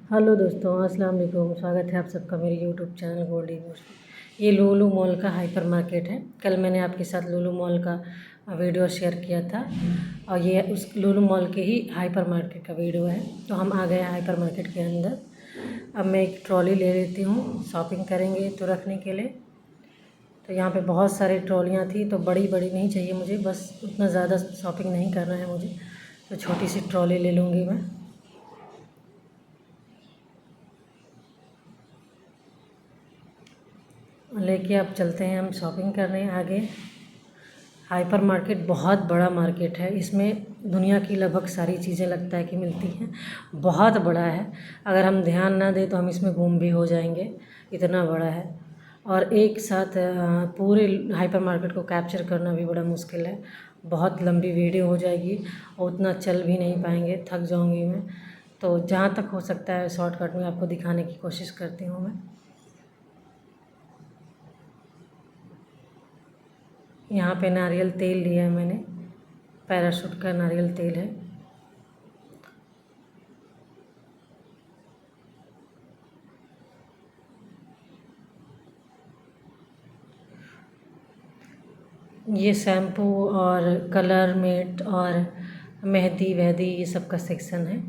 Hello दोस्तों, अस्सलाम वालेकुम। स्वागत है आप सबका मेरे यूट्यूब चैनल गोल्डी मोस्ट। ये लुलु मॉल का हाइपर मार्केट है। कल मैंने आपके साथ लुलु मॉल का वीडियो शेयर किया था और ये उस लुलु मॉल के ही हाइपर मार्केट का वीडियो है। तो हम आ गए हाइपर मार्केट के अंदर। अब मैं एक ट्रॉली ले लेती हूँ, शॉपिंग करेंगे तो रखने के लिए। तो यहाँ पे बहुत सारी ट्रॉलियाँ थी, तो बड़ी बड़ी नहीं चाहिए मुझे, बस उतना ज़्यादा शॉपिंग नहीं करना है मुझे, तो छोटी सी ट्रॉली ले लूँगी मैं। लेके अब चलते हैं हम शॉपिंग करने आगे। हाइपर मार्केट बहुत बड़ा मार्केट है, इसमें दुनिया की लगभग सारी चीज़ें लगता है कि मिलती हैं। बहुत बड़ा है, अगर हम ध्यान ना दें तो हम इसमें गुम भी हो जाएंगे, इतना बड़ा है। और एक साथ पूरे हाइपर मार्केट को कैप्चर करना भी बड़ा मुश्किल है। बहुत लंबी वीडियो हो जाएगी और उतना चल भी नहीं पाएंगे, थक जाऊंगी मैं। तो जहाँ तक हो सकता है शॉर्टकट में आपको दिखाने की कोशिश करती हूँ मैं। यहाँ पे नारियल तेल लिया है मैंने, पैराशूट का नारियल तेल है। ये शैम्पू और कलर मेट और मेहंदी वहदी ये सब का सेक्शन है।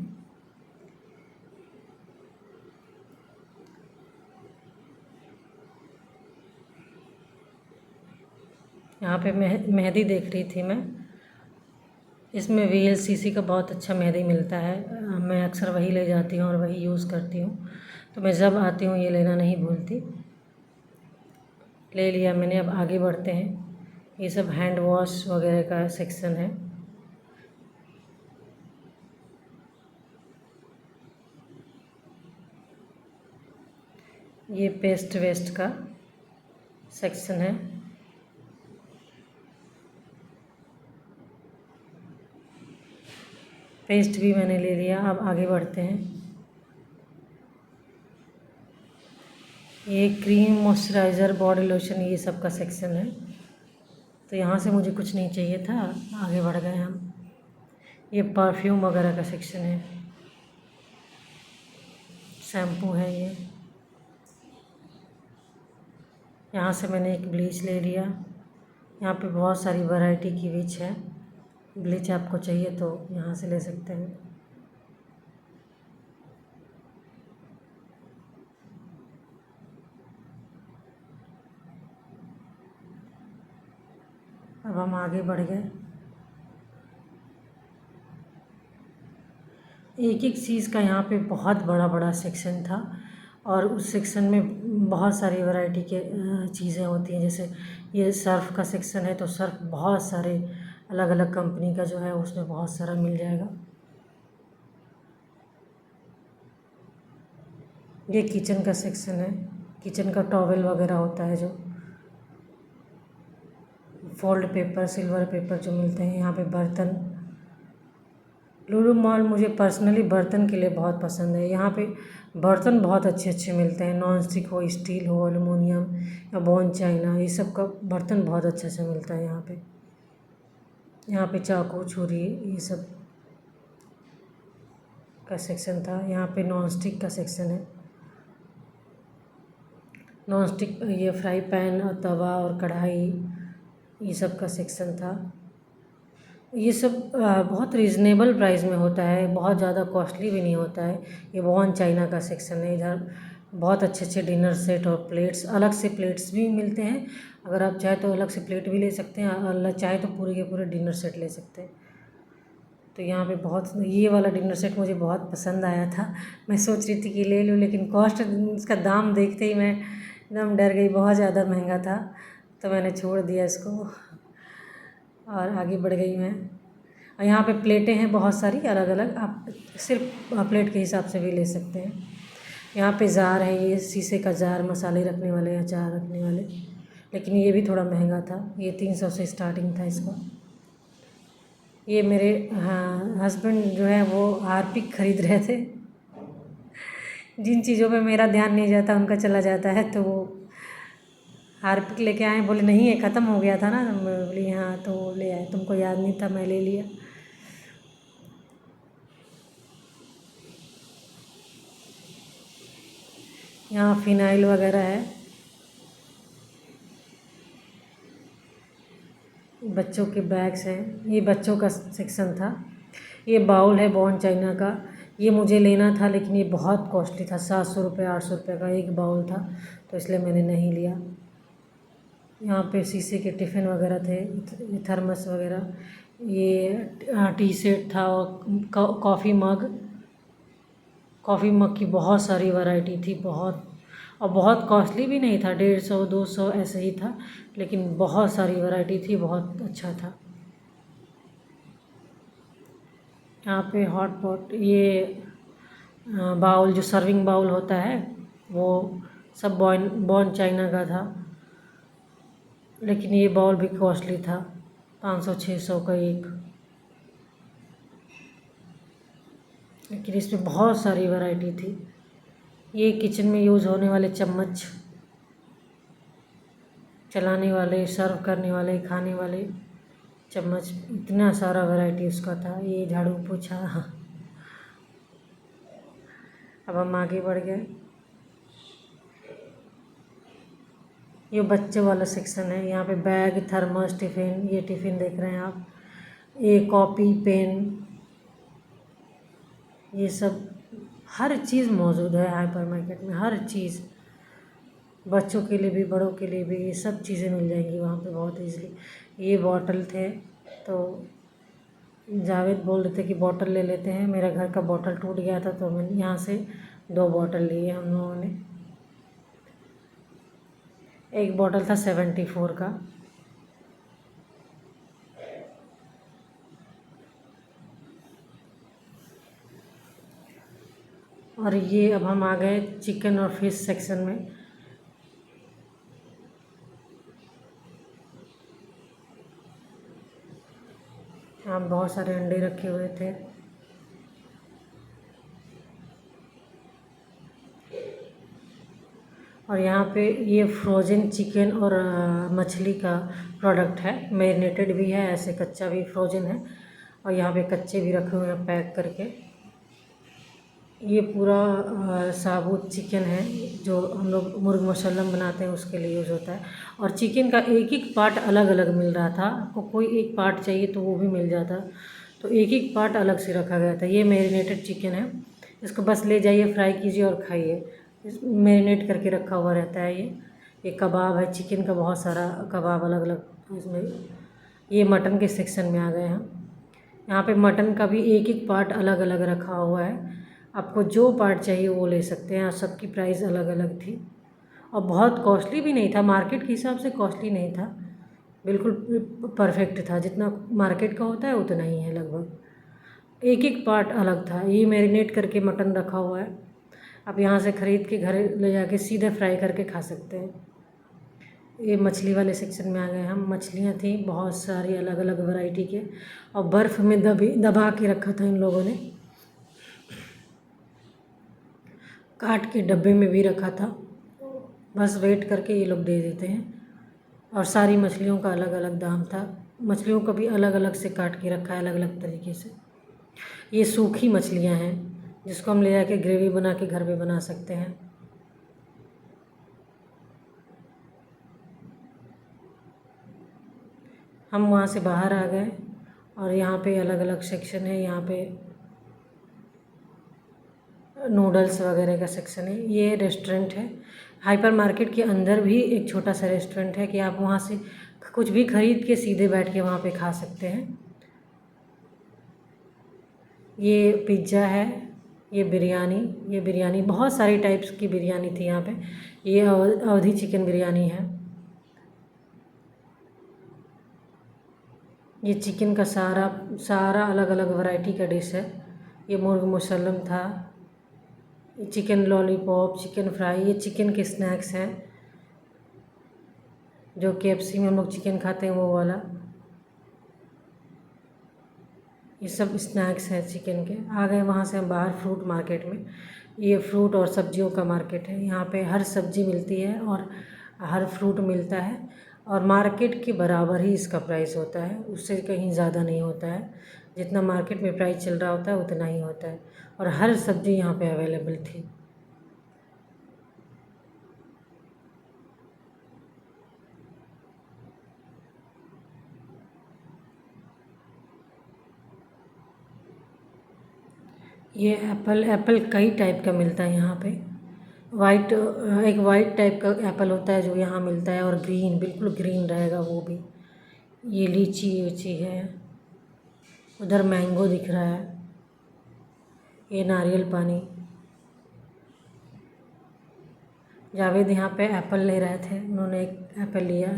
यहाँ पे मेहंदी देख रही थी मैं। इसमें VLCC का बहुत अच्छा मेहंदी मिलता है। मैं अक्सर वही ले जाती हूँ और वही यूज़ करती हूँ, तो मैं जब आती हूँ ये लेना नहीं भूलती। ले लिया मैंने। अब आगे बढ़ते हैं। ये सब हैंड वॉश वगैरह का सेक्शन है। ये पेस्ट वेस्ट का सेक्शन है। पेस्ट भी मैंने ले लिया। अब आगे बढ़ते हैं। ये क्रीम, मॉइस्चराइज़र, बॉडी लोशन ये सब का सेक्शन है। तो यहाँ से मुझे कुछ नहीं चाहिए था, आगे बढ़ गए हम। ये परफ्यूम वगैरह का सेक्शन है। शैम्पू है ये। यहाँ से मैंने एक ब्लीच ले लिया। यहाँ पे बहुत सारी वैरायटी की ब्लीच है। ब्लीच आपको चाहिए तो यहाँ से ले सकते हैं। अब हम आगे बढ़ गए। एक एक चीज़ का यहाँ पे बहुत बड़ा बड़ा सेक्शन था और उस सेक्शन में बहुत सारी वैरायटी के चीज़ें होती हैं। जैसे ये सर्फ़ का सेक्शन है, तो सर्फ़ बहुत सारे अलग अलग कंपनी का जो है उसमें बहुत सारा मिल जाएगा। ये किचन का सेक्शन है। किचन का टॉवेल वगैरह होता है, जो फोल्ड पेपर, सिल्वर पेपर जो मिलते हैं। यहाँ पे बर्तन। लुलु मॉल मुझे पर्सनली बर्तन के लिए बहुत पसंद है। यहाँ पे बर्तन बहुत अच्छे अच्छे मिलते हैं, नॉन स्टिक हो, स्टील हो, एलुमिनियम या बोन चाइना, ये सब का बर्तन बहुत अच्छा अच्छा मिलता है यहाँ पे। यहाँ पे चाकू, छुरी ये सब का सेक्शन था। यहाँ पे नॉन स्टिक का सेक्शन है। नॉन स्टिक ये फ्राई पैन और तवा और कढ़ाई ये सब का सेक्शन था। ये सब बहुत रीज़नेबल प्राइस में होता है, बहुत ज़्यादा कॉस्टली भी नहीं होता है। ये वॉन चाइना का सेक्शन है। इधर बहुत अच्छे अच्छे डिनर सेट और प्लेट्स, अलग से प्लेट्स भी मिलते हैं। अगर आप चाहे तो अलग से प्लेट भी ले सकते हैं, और चाहे तो पूरे के पूरे डिनर सेट ले सकते हैं। तो यहाँ पे बहुत, ये वाला डिनर सेट मुझे बहुत पसंद आया था। मैं सोच रही थी कि ले लूँ, लेकिन कॉस्ट, इसका दाम देखते ही मैं एकदम डर गई, बहुत ज़्यादा महंगा था। तो मैंने छोड़ दिया इसको और आगे बढ़ गई मैं। और यहाँ पे प्लेटें हैं बहुत सारी अलग अलग, आप सिर्फ प्लेट के हिसाब से भी ले सकते हैं। यहाँ पे जार है, ये शीशे का जार, मसाले रखने वाले, अचार रखने वाले, लेकिन ये भी थोड़ा महंगा था। ये 300 से स्टार्टिंग था इसका। ये मेरे हस्बैंड जो है वो हार्पिक खरीद रहे थे। जिन चीज़ों पे मेरा ध्यान नहीं जाता उनका चला जाता है, तो वो हार्पिक लेके आए। बोले नहीं ये ख़त्म हो गया था ना, मैं बोली हाँ, तो ले आए, तुमको याद नहीं था, मैं ले लिया। यहाँ फिनाइल वगैरह है, बच्चों के बैग्स हैं। ये बच्चों का सेक्शन था। ये बाउल है बॉन चाइना का। ये मुझे लेना था लेकिन ये बहुत कॉस्टली था, 700 रुपये 800 रुपये का एक बाउल था, तो इसलिए मैंने नहीं लिया। यहाँ पे शीशे के टिफ़िन वगैरह थे, ये थर्मस वगैरह, ये टी सेट था और कॉफ़ी मग की बहुत सारी वैरायटी थी, बहुत, और बहुत कॉस्टली भी नहीं था, 150 200 ऐसे ही था, लेकिन बहुत सारी वैरायटी थी, बहुत अच्छा था। यहाँ पे हॉट पॉट, ये बाउल जो सर्विंग बाउल होता है वो सब बॉन चाइना का था, लेकिन ये बाउल भी कॉस्टली था, 500-600 का एक, लेकिन इसमें बहुत सारी वैरायटी थी। ये किचन में यूज़ होने वाले चम्मच, चलाने वाले, सर्व करने वाले, खाने वाले चम्मच, इतना सारा वैरायटी उसका था। ये झाड़ू पोछा। अब हम आगे बढ़ गए। ये बच्चे वाला सेक्शन है। यहाँ पे बैग, थर्मस, टिफ़िन, ये टिफ़िन देख रहे हैं आप, ये कॉपी, पेन, ये सब हर चीज़ मौजूद है हाइपर मार्केट में, हर चीज़, बच्चों के लिए भी बड़ों के लिए भी, ये सब चीज़ें मिल जाएंगी वहाँ पे बहुत ईज़िली। ये बॉटल थे, तो जावेद बोल रहे थे कि बॉटल ले लेते हैं, मेरा घर का बॉटल टूट गया था तो मैंने यहाँ से 2 बॉटल लिए हम लोगों ने। एक बॉटल था 74 का। और ये अब हम आ गए चिकन और फिश सेक्शन में। यहाँ बहुत सारे अंडे रखे हुए थे। और यहाँ पे ये फ्रोज़न चिकन और मछली का प्रोडक्ट है, मैरिनेटेड भी है, ऐसे कच्चा भी फ्रोज़न है, और यहाँ पे कच्चे भी रखे हुए हैं पैक करके। ये पूरा साबुत चिकन है जो हम लोग मुर्ग मुसल्लम बनाते हैं उसके लिए यूज़ होता है। और चिकन का एक एक पार्ट अलग अलग मिल रहा था, आपको कोई एक पार्ट चाहिए तो वो भी मिल जाता, तो एक एक पार्ट अलग से रखा गया था। ये मैरिनेटेड चिकन है, इसको बस ले जाइए, फ्राई कीजिए और खाइए, मैरिनेट करके रखा हुआ रहता है। ये कबाब है, चिकन का बहुत सारा कबाब अलग अलग इसमें। ये मटन के सेक्शन में आ गए हम। यहाँ पे मटन का भी एक एक पार्ट अलग अलग रखा हुआ है, आपको जो पार्ट चाहिए वो ले सकते हैं। सबकी प्राइस अलग अलग थी और बहुत कॉस्टली भी नहीं था, मार्केट के हिसाब से कॉस्टली नहीं था, बिल्कुल परफेक्ट था, जितना मार्केट का होता है उतना ही है लगभग। एक एक पार्ट अलग था। ये मैरिनेट करके मटन रखा हुआ है, आप यहाँ से ख़रीद के घर ले जाके सीधे फ्राई करके खा सकते हैं। ये मछली वाले सेक्शन में आ गए हम। मछलियाँ थी बहुत सारी अलग अलग वैरायटी के, और बर्फ़ में दबा के रखा था इन लोगों ने, काट के डब्बे में भी रखा था, बस वेट करके ये लोग दे देते हैं। और सारी मछलियों का अलग अलग दाम था, मछलियों को भी अलग अलग से काट के रखा है अलग अलग तरीके से। ये सूखी मछलियाँ हैं जिसको हम ले जाके ग्रेवी बना के घर पे बना सकते हैं। हम वहाँ से बाहर आ गए और यहाँ पे अलग अलग सेक्शन है। यहाँ पे नूडल्स वगैरह का सेक्शन है। ये रेस्टोरेंट है, हाइपर मार्केट के अंदर भी एक छोटा सा रेस्टोरेंट है कि आप वहाँ से कुछ भी ख़रीद के सीधे बैठ के वहाँ पे खा सकते हैं। ये पिज़्ज़ा है, ये बिरयानी बहुत सारी टाइप्स की बिरयानी थी यहाँ पे। ये अवधी चिकन बिरयानी है। ये चिकन का सारा अलग अलग वैरायटी का डिश है। ये मुर्ग मुसल्लम था, ये चिकन लॉलीपॉप, चिकन फ्राई, ये चिकन के स्नैक्स हैं जो KFC में हम लोग चिकन खाते हैं वो वाला। ये सब स्नैक्स हैं चिकन के। आ गए वहाँ से हम बाहर फ्रूट मार्केट में। ये फ्रूट और सब्जियों का मार्केट है, यहाँ पे हर सब्ज़ी मिलती है और हर फ्रूट मिलता है, और मार्केट के बराबर ही इसका प्राइस होता है, उससे कहीं ज़्यादा नहीं होता है। जितना मार्केट में प्राइस चल रहा होता है उतना ही होता है, और हर सब्ज़ी यहाँ पे अवेलेबल थी। ये एप्पल एप्पल कई टाइप का मिलता है यहाँ पे। वाइट, एक वाइट टाइप का एप्पल होता है जो यहाँ मिलता है, और ग्रीन, बिल्कुल ग्रीन रहेगा वो भी। ये लीची वीची है। उधर मैंगो दिख रहा है। ये नारियल पानी। जावेद यहाँ पे एप्पल ले रहे थे, उन्होंने एक एप्पल लिया।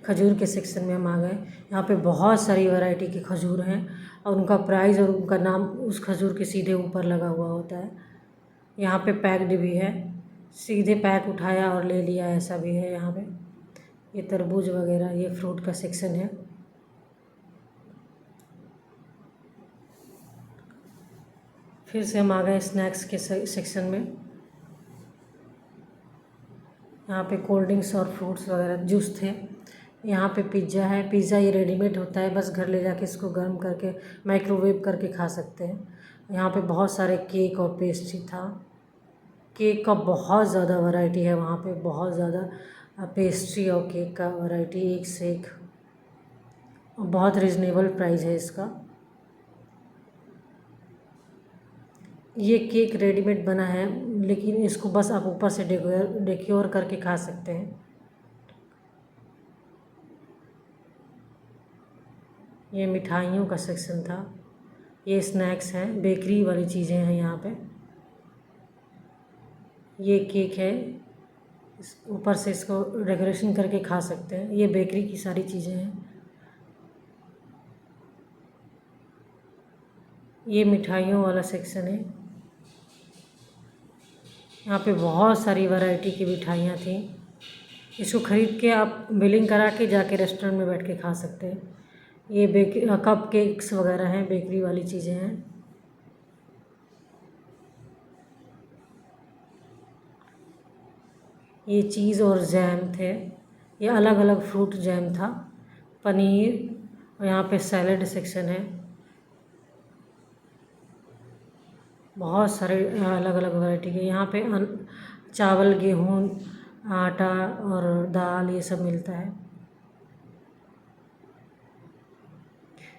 खजूर के सेक्शन में हम आ गए। यहाँ पे बहुत सारी वैरायटी के खजूर हैं, और उनका प्राइस और उनका नाम उस खजूर के सीधे ऊपर लगा हुआ होता है। यहाँ पे पैक्ड भी है, सीधे पैक उठाया और ले लिया, ऐसा भी है यहाँ पे। ये तरबूज वगैरह, ये फ्रूट का सेक्शन है। फिर से हम आ गए स्नैक्स के सेक्शन में। यहाँ पे कोल्ड ड्रिंक्स और फ्रूट्स वगैरह जूस थे। यहाँ पे पिज़्ज़ा है। पिज़्ज़ा ये रेडीमेड होता है, बस घर ले जाके इसको गर्म करके माइक्रोवेव करके खा सकते हैं। यहाँ पे बहुत सारे केक और पेस्ट्री था। केक का बहुत ज़्यादा वैरायटी है वहाँ पे, बहुत ज़्यादा पेस्ट्री और केक का वैरायटी एक से एक। बहुत रिजनेबल प्राइस है इसका। ये केक रेडीमेड बना है, लेकिन इसको बस आप ऊपर से डेकोर करके खा सकते हैं। ये मिठाइयों का सेक्शन था। ये स्नैक्स हैं, बेकरी वाली चीज़ें हैं यहाँ पे। ये केक है, ऊपर से इसको डेकोरेशन करके खा सकते हैं। ये बेकरी की सारी चीज़ें हैं। ये मिठाइयों वाला सेक्शन है। यहाँ पे बहुत सारी वैरायटी की मिठाइयाँ थी। इसको ख़रीद के आप बिलिंग करा के जाके रेस्टोरेंट में बैठ के खा सकते हैं। ये कप केक्स वगैरह हैं, बेकरी वाली चीज़ें हैं। ये चीज़ और जैम थे। ये अलग अलग फ्रूट जैम था, पनीर, और यहाँ पे सैलड सेक्शन है। बहुत सारे अलग अलग वैरायटी के यहाँ पे चावल, गेहूँ, आटा और दाल, ये सब मिलता है।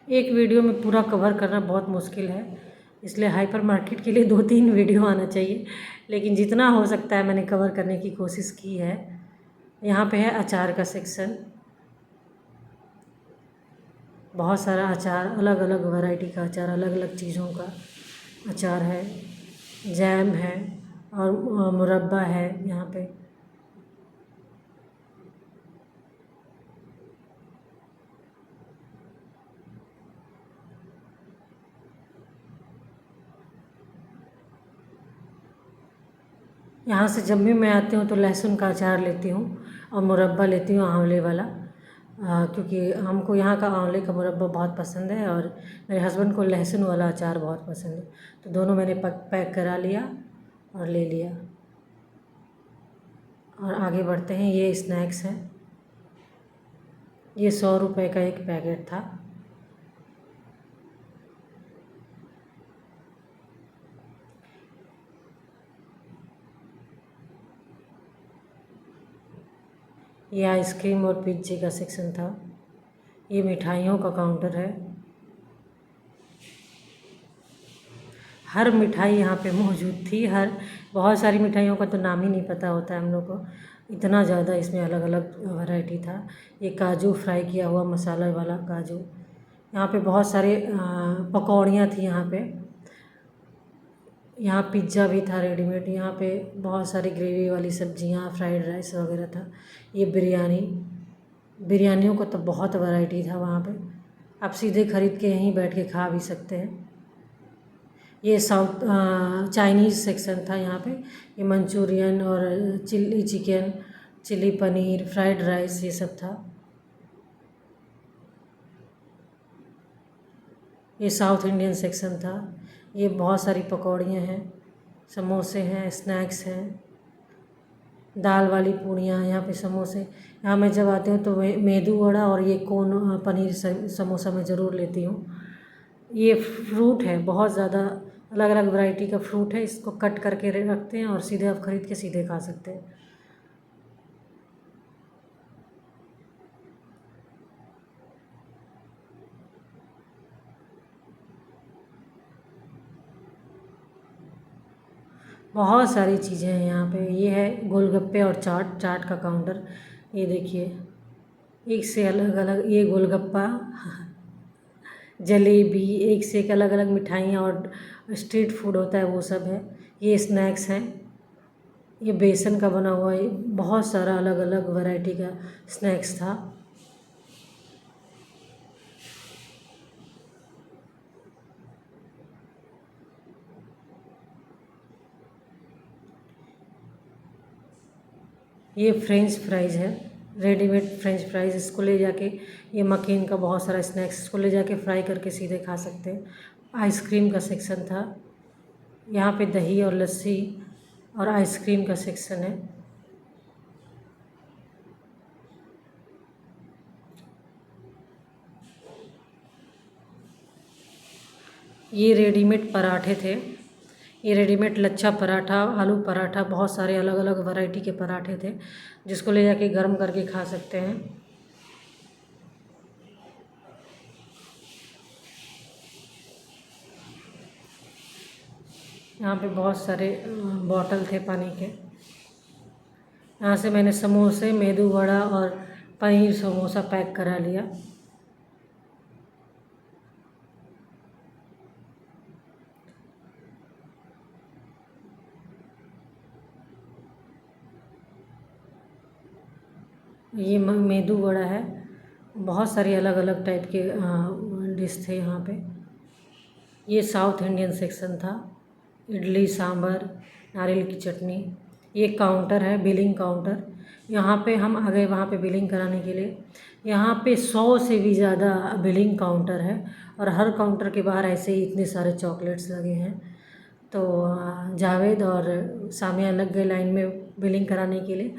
एक वीडियो में पूरा कवर करना बहुत मुश्किल है, इसलिए हाइपर मार्केट के लिए 2-3 वीडियो आना चाहिए, लेकिन जितना हो सकता है मैंने कवर करने की कोशिश की है। यहाँ पे है अचार का सेक्शन। बहुत सारा अचार, अलग अलग वैरायटी का अचार, अलग अलग चीज़ों का अचार है। जैम है और मुरब्बा है यहाँ पे। यहाँ से जब भी मैं आती हूँ तो लहसुन का अचार लेती हूँ और मुरब्बा लेती हूँ आंवले वाला, क्योंकि हमको यहाँ का आंवले का मुरब्बा बहुत पसंद है, और मेरे हस्बैंड को लहसुन वाला अचार बहुत पसंद है। तो दोनों मैंने पैक करा लिया और ले लिया। और आगे बढ़ते हैं। ये स्नैक्स हैं। ये 100 रुपये का एक पैकेट था। ये आइसक्रीम और पिज्जे का सेक्शन था। ये मिठाइयों का काउंटर है। हर मिठाई यहाँ पे मौजूद थी। बहुत सारी मिठाइयों का तो नाम ही नहीं पता होता है हम लोग को, इतना ज़्यादा इसमें अलग अलग वैरायटी था। ये काजू फ्राई किया हुआ मसाला वाला काजू। यहाँ पे बहुत सारे पकौड़ियाँ थी यहाँ पे। यहाँ पिज्ज़ा भी था रेडीमेड। यहाँ पे बहुत सारी ग्रेवी वाली सब्जियाँ, फ्राइड राइस वगैरह था। ये बिरयानियों का तो बहुत वैरायटी था वहाँ पे। आप सीधे ख़रीद के यहीं बैठ के खा भी सकते हैं। ये साउथ चाइनीज़ सेक्शन था यहाँ पे। ये मंचूरियन और chilli chicken, chilli paneer, fried rice, ये सब था। ये साउथ इंडियन सेक्शन था। ये बहुत सारी पकौड़ियाँ हैं, समोसे हैं, स्नैक्स हैं, दाल वाली पूड़ियाँ, यहाँ पे समोसे। यहाँ मैं जब आती हूँ तो मेदू वड़ा और ये कोन पनीर समोसा मैं ज़रूर लेती हूँ। ये फ्रूट है, बहुत ज़्यादा अलग अलग वैरायटी का फ्रूट है। इसको कट करके रखते हैं और सीधे आप ख़रीद के सीधे खा सकते हैं। बहुत सारी चीज़ें हैं यहाँ पे। ये है गोलगप्पे और चाट, चाट का काउंटर। ये देखिए, एक से अलग अलग ये गोलगप्पा, जलेबी, एक से एक अलग अलग मिठाइयाँ और स्ट्रीट फूड होता है वो सब है। ये स्नैक्स हैं, ये बेसन का बना हुआ है, बहुत सारा अलग अलग वैरायटी का स्नैक्स था। ये फ्रेंच फ्राइज़ है, रेडीमेड फ्रेंच फ्राइज़। इसको ले जाके, ये मकीन का बहुत सारा स्नैक्स, इसको ले जाके फ्राई करके सीधे खा सकते हैं। आइसक्रीम का सेक्शन था, यहाँ पे दही और लस्सी और आइसक्रीम का सेक्शन है। ये रेडीमेड पराठे थे, ये रेडीमेड लच्छा पराठा, आलू पराठा, बहुत सारे अलग अलग वैरायटी के पराठे थे, जिसको ले जाके गर्म करके खा सकते हैं। यहाँ पे बहुत सारे बॉटल थे पानी के। यहाँ से मैंने समोसे, मेदू वड़ा और पनीर समोसा पैक करा लिया। ये मेदू वड़ा है, बहुत सारी अलग अलग टाइप के डिश थे यहाँ पे। ये साउथ इंडियन सेक्शन था, इडली सांभर, नारियल की चटनी। ये काउंटर है, बिलिंग काउंटर। यहाँ पे हम आ गए वहाँ पे बिलिंग कराने के लिए। यहाँ पे 100 से भी ज़्यादा बिलिंग काउंटर है और हर काउंटर के बाहर ऐसे ही इतने सारे चॉकलेट्स लगे हैं। तो जावेद और सामिया लग गए लाइन में बिलिंग कराने के लिए।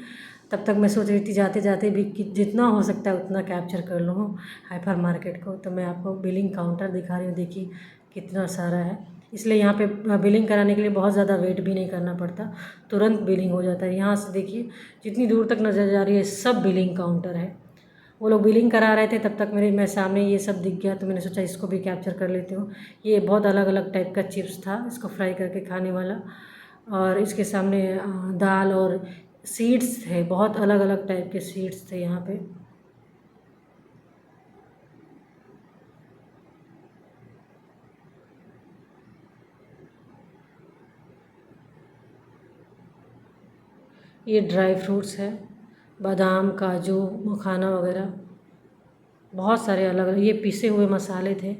तब तक मैं सोच रही थी जाते जाते भी कि जितना हो सकता है उतना कैप्चर कर लूँ हाइपर मार्केट को। तो मैं आपको बिलिंग काउंटर दिखा रही हूँ, देखिए कितना सारा है। इसलिए यहाँ पे बिलिंग कराने के लिए बहुत ज़्यादा वेट भी नहीं करना पड़ता, तुरंत बिलिंग हो जाता है। यहाँ से देखिए जितनी दूर तक नज़र जा रही है सब बिलिंग काउंटर है। वो लोग बिलिंग करा रहे थे, तब तक मैं सामने ये सब दिख गया, तो मैंने सोचा इसको भी कैप्चर कर लेती हूँ। ये बहुत अलग अलग टाइप का चिप्स था, इसको फ्राई करके खाने वाला। और इसके सामने दाल और सीड्स थे, बहुत अलग अलग टाइप के सीड्स थे यहाँ पे। ये ड्राई फ्रूट्स है, बादाम, काजू, मखाना वगैरह, बहुत सारे अलग अलग। ये पिसे हुए मसाले थे।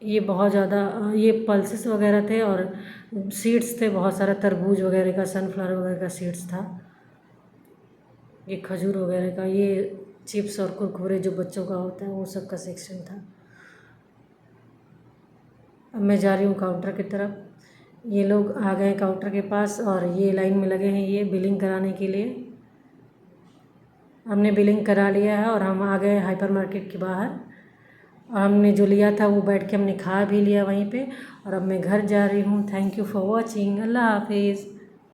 ये बहुत ज़्यादा ये पल्सेस वगैरह थे और सीड्स थे, बहुत सारा तरबूज वगैरह का, सनफ्लावर वगैरह का सीड्स था। ये खजूर वगैरह का, ये चिप्स और कुरकुरे जो बच्चों का होता है वो सब का सेक्शन था। अब मैं जा रही हूँ काउंटर की तरफ। ये लोग आ गए काउंटर के पास और ये लाइन में लगे हैं ये बिलिंग कराने के लिए। हमने बिलिंग करा लिया है और हम आ गए हाइपर मार्केट के बाहर। और हमने जो लिया था वो बैठ के हमने खा भी लिया वहीं पे। और अब मैं घर जा रही हूँ। Thank you for watching. अल्लाह हाफिज़।